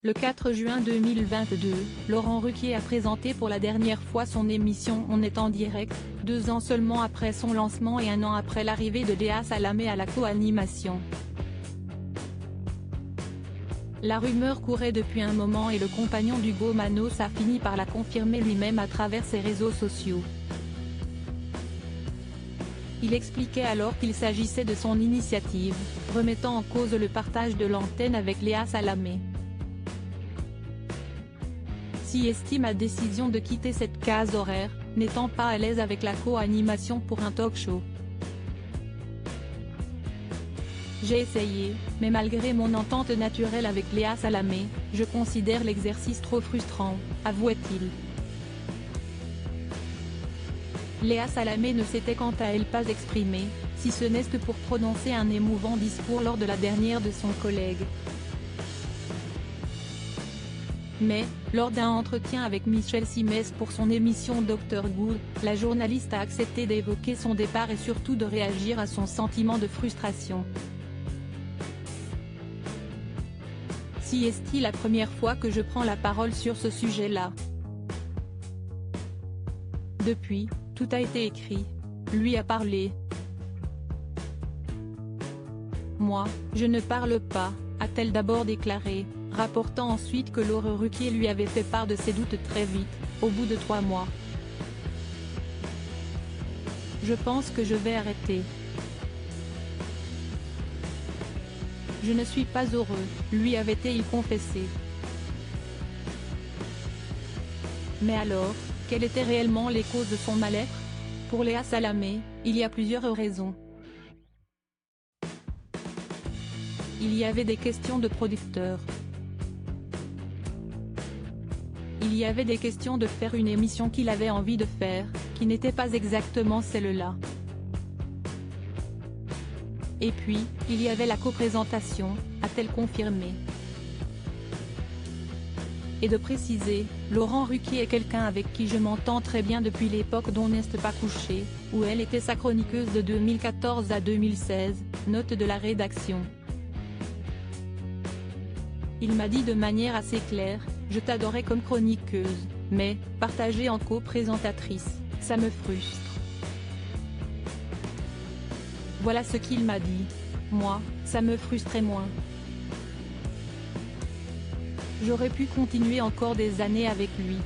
Le 4 juin 2022, Laurent Ruquier a présenté pour la dernière fois son émission On est en direct, 2 ans seulement après son lancement et 1 an après l'arrivée de Léa Salamé à la co-animation. La rumeur courait depuis un moment et le compagnon d'Hugo Manos a fini par la confirmer lui-même à travers ses réseaux sociaux. Il expliquait alors qu'il s'agissait de son initiative, remettant en cause le partage de l'antenne avec Léa Salamé. Si estime ma décision de quitter cette case horaire, n'étant pas à l'aise avec la co-animation pour un talk-show. J'ai essayé, mais malgré mon entente naturelle avec Léa Salamé, je considère l'exercice trop frustrant, avouait-il. Léa Salamé ne s'était quant à elle pas exprimée, si ce n'est que pour prononcer un émouvant discours lors de la dernière de son collègue. Mais, lors d'un entretien avec Michel Simès pour son émission Dr Good, la journaliste a accepté d'évoquer son départ et surtout de réagir à son sentiment de frustration. Si est-il la première fois que je prends la parole sur ce sujet-là. Depuis, tout a été écrit. Lui a parlé. Moi, je ne parle pas, a-t-elle d'abord déclaré, rapportant ensuite que Laurent Ruquier lui avait fait part de ses doutes très vite, au bout de 3 mois. Je pense que je vais arrêter. Je ne suis pas heureux, lui avait-il confessé. Mais alors, quelles étaient réellement les causes de son mal-être? Pour Léa Salamé, il y a plusieurs raisons. Il y avait des questions de producteurs. Il y avait des questions de faire une émission qu'il avait envie de faire, qui n'était pas exactement celle-là. Et puis, il y avait la coprésentation, a-t-elle confirmé. Et de préciser, Laurent Ruquier est quelqu'un avec qui je m'entends très bien depuis l'époque d'On n'est pas couché, où elle était sa chroniqueuse de 2014 à 2016, note de la rédaction. Il m'a dit de manière assez claire, je t'adorais comme chroniqueuse, mais, partagée en co-présentatrice, ça me frustre. Voilà ce qu'il m'a dit. Moi, ça me frustrait moins. J'aurais pu continuer encore des années avec lui.